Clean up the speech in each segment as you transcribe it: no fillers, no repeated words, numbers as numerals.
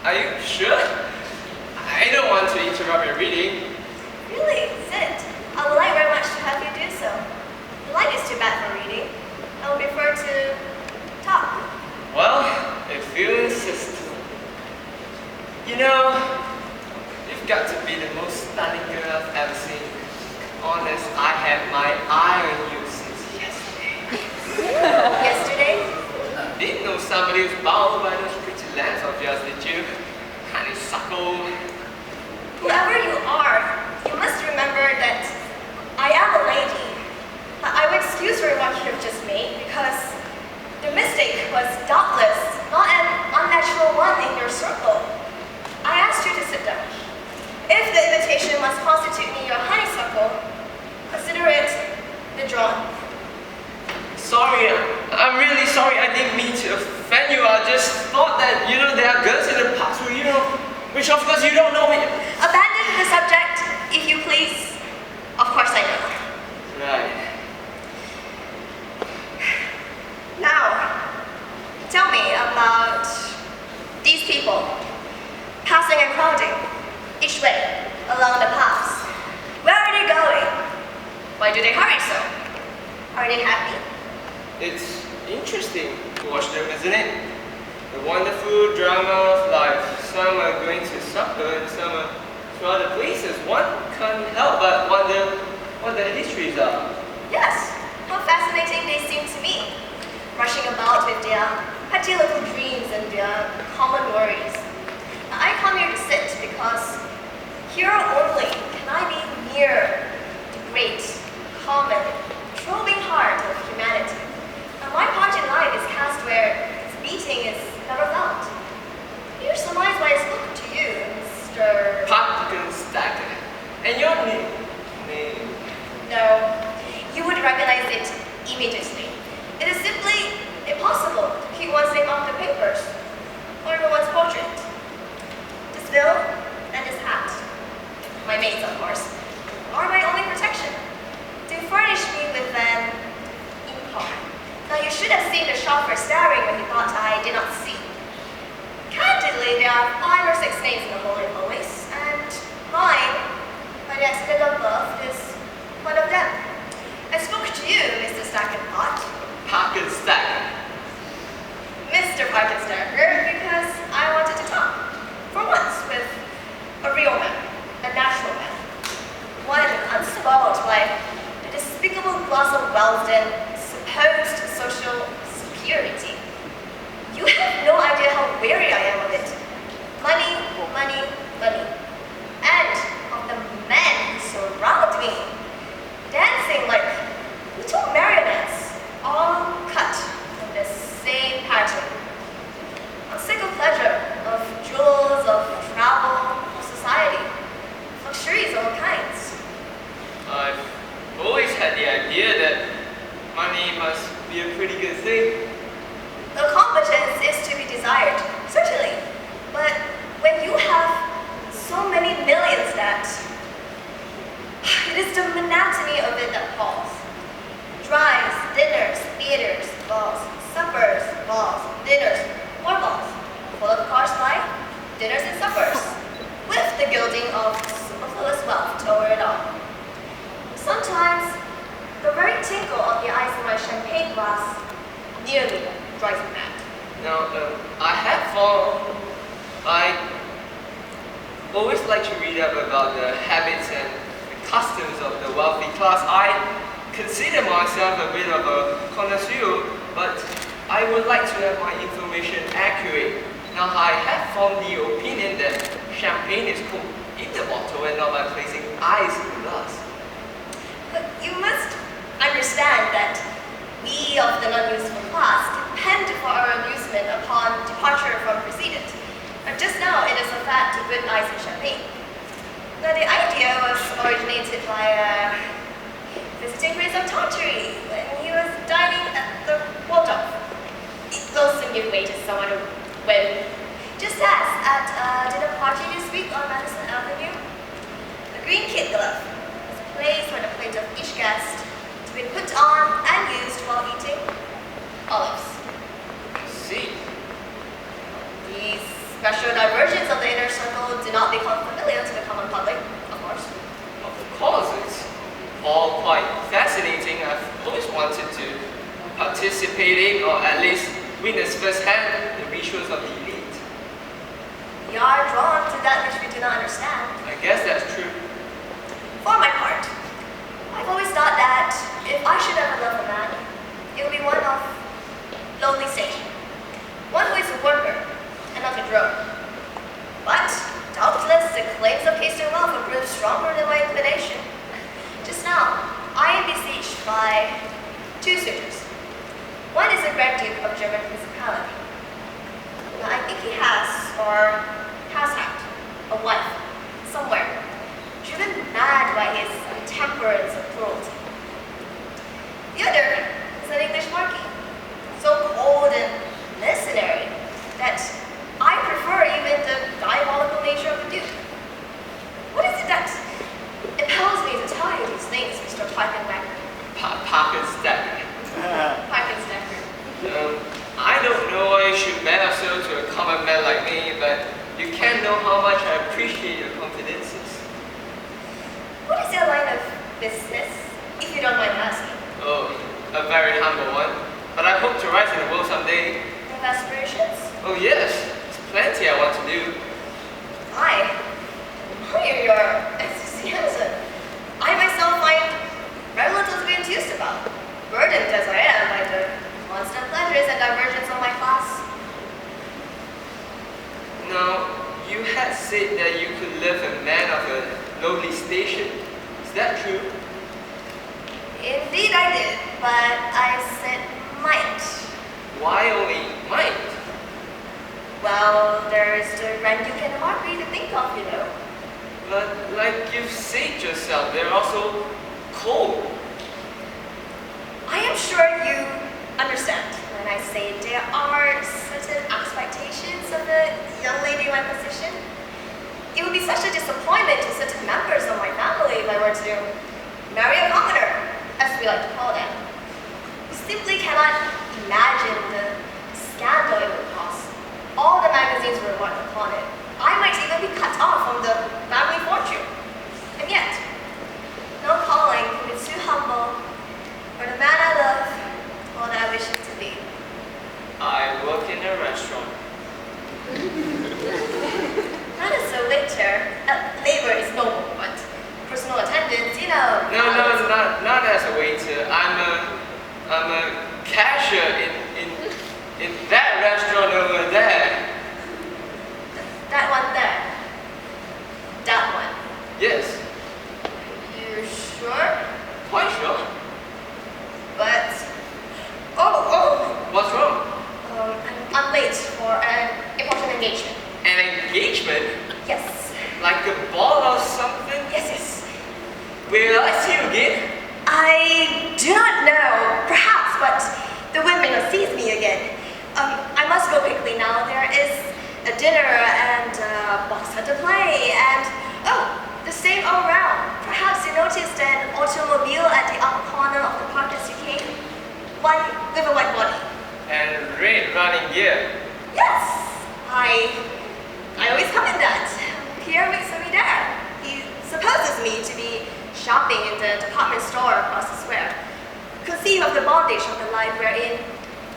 Are you sure? I don't want to interrupt your reading. Really? Sit. I would like very much to have you do so. The light is too bad for reading. I would prefer to talk. Well, if you insist. You know, you've got to be the most stunning girl I've ever seen. Honest, I had my eye on you since yesterday. Yesterday? Didn't know somebody was bound by those pretty lambs of yours, did you? Honeysuckle. Whoever you are, you must remember that I am a lady. I would excuse her what you have just made because the mistake was doubtless not an unnatural one in your circle. I asked you to sit down. If the invitation must constitute me your honeysuckle, consider it withdrawn. Sorry, I'm really sorry. I didn't mean to offend you. I just thought that, there are girls in the past who, which of course you don't know it. Abandon the subject, if you please. Of course I know. Right. Now, tell me about these people, passing and crowding, each way, along the paths. Where are they going? Why do they hurry so? Are they happy? It's interesting to watch them, isn't it? The wonderful drama of life. Some are going to supper and some are to other places. One can't help but wonder what their histories are. Yes, how fascinating they seem to me. Rushing about with their petty little dreams and their common worries. I come here to sit because here only can I be near the great, common, throbbing heart of humanity. And my part in life is cast where its beating is never felt. Here surmise why I spoke to you, Mr. Parkenstacker. And your name? No, you would recognize it immediately. It is simply impossible to keep one's name off the papers, or even one's portrait. This bill and this hat, my maid's of course, are my only protection. They furnish me with an income. Now you should have seen the shopper staring when he thought I did not see. Candidly, there are 5 or 6 names in the Holy of Holies, and mine, by the accident of birth, is one of them. I spoke to you, Mr. Stackenpot. Parkenstacker. Mr. Parkenstacker, because I wanted to talk, for once, with a real man, a natural man. One unspoiled by the despicable gloss of wealth and supposed social superiority. You have no idea how weary I am of it. Money, money, money. And of the men who surround me, dancing like little marionettes, all cut from the same pattern. I'm sick of pleasure, of jewels, of travel, of society, luxuries of all kinds. I've always had the idea that money must be a pretty good thing. The competence is to be desired, certainly. But when you have so many millions that it is the monotony of it that falls. Drives, dinners, theaters, balls, suppers, balls, dinners, more balls. Full of cars by, dinners and suppers. With the gilding of superfluous wealth over it all. Sometimes, the very tinkle of the ice in my champagne glass nearly drives me mad. Now, I always like to read up about the habits and the customs of the wealthy class. I consider myself a bit of a connoisseur, but I would like to have my information accurate. Now, I have formed the opinion that champagne is cooked in the bottle and not by placing ice in the glass. But you must understand that we of the non-useful class depend for our amusement upon departure from precedent. And just now it is a fad to put ice in champagne. Now the idea was originated by a visiting Prince of Tartary when he was dining at the Waldorf. It will soon give way to someone who will. Just as at a dinner party this week on Madison Avenue, the green kid glove was placed on a plate of each guest to be put on and used while eating olives. See. These special diversions of the inner circle do not become familiar to the common public, of course. Of course, it's all quite fascinating. I've always wanted to participate in, or at least witness firsthand, the rituals of the elite. We are drawn to that which we do not understand. I guess that's true. For my part, I've always thought that if I should ever love a man, it would be one of lonely station. One who is a worker and not a drone. But, doubtless, the claims of caste and wealth will prove stronger than my inclination. Just now, I am besieged by two suitors. One is a Grand Duke of German principality. Now, I think he has, or has had, a wife, somewhere, driven mad by his intemperance and cruelty. The other is an English marquis, so cold and mercenary that I prefer even the diabolical nature of the Duke. What is it that impels me to tell you these things, Mr. Parkenstacker? Parkenstacker. Parkenstacker. I don't know why you should matter so to a common man like me, but you can't know how much I appreciate your confidences. What is your line of business, if you don't mind asking? Oh, a very humble one, but I hope to rise in the world someday. Your aspirations? Oh yes, there's plenty I want to do. I admire your enthusiasm. I myself find very little to be enthused about, burdened as I am by the constant pleasures and diversions of my class. Now, you had said that you could live a man of a lowly station. Is that true? Indeed I did, but I said might. Why only might? Well, there's the Grand Duke and the Marquis to think of, you know. But like you've said yourself, they're also cold. I am sure you understand when I say there are certain expectations of the young lady in my position. It would be such a disappointment to certain members of my family if I were to marry a commoner, as we like to call them. You simply cannot imagine the scandal it would cause. All the magazines would work upon it. I might even be cut off from the family fortune. And yet, no calling can be too humble for the man I love, all that I wish him to be. I work in a restaurant. Not as a waiter. Labor is noble, but personal attendance, you know. No, not as a waiter. I'm a cashier in that restaurant over there. That one there. That one. Yes. You sure? Quite sure. But oh. What's wrong? I'm late for an important engagement. An engagement? Yes. Like a ball or something? Yes. Will I see you again? I do not know. Perhaps, but the women will seize me again. I must go quickly now. There is a dinner and a box to play and the same all round. Perhaps you noticed an automobile at the upper corner of the park as you came. One with a white body. And red running gear. Yes, I always come in that. Pierre waits for me there. He supposes me to be shopping in the department store across the square. Conceive of the bondage of the life wherein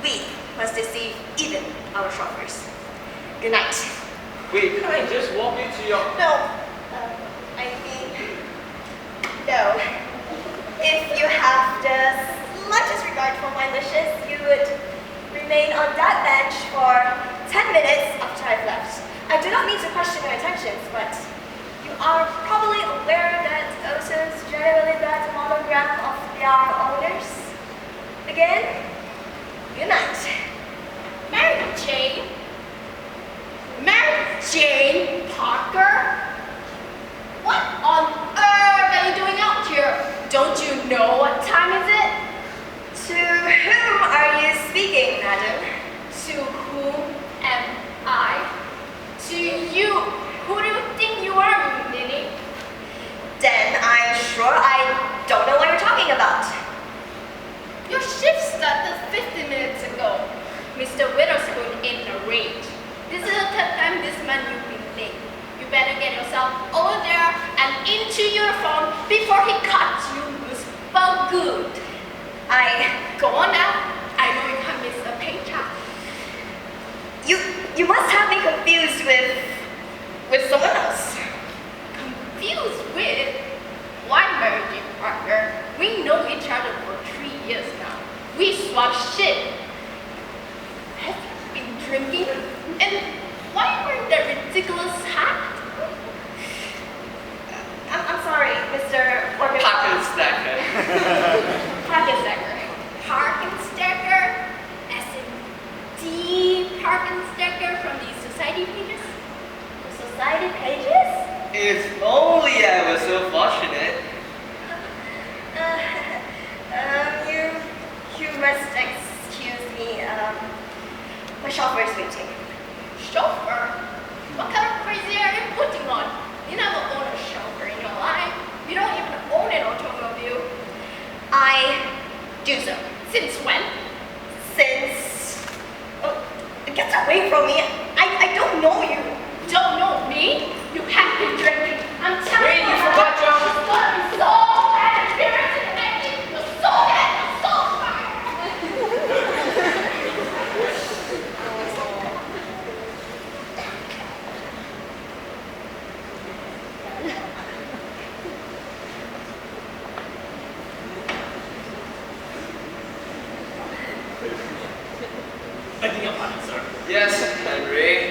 we must deceive even our shoppers. Good night. Wait, can I just walk into your... No, I mean, no. If you have the slightest regard for my wishes, you would remain on that bench for 10 minutes after I've left. I do not mean to question your intentions, but you are probably aware that autos generally that monogram of their owners. Again, good night. Mary Jane? Mary Jane Parker? What on earth are you doing out here? Don't you know what time is it? To whom are you speaking, madam? To whom am I? To you. Who do you think you are, Ninny? Then I'm sure I don't know what you're talking about. Your shift started 15 minutes ago. Mr. Witherspoon in a rage. This is the third time this double-sided pages? If only I was so fortunate. You must excuse me. My chauffeur is waiting. Chauffeur? What kind of crazy are you putting on? You never own a chauffeur in your life. You don't even own an automobile. I do so. Since when? Since... Oh, get away from me. I don't know you. Don't know me? You have been drinking. I'm telling Wait, you. you forgot your... It's gonna be so bad experience in the next week. You're so bad. You're so bad. I think I'm fine, sir. Yes, Henry.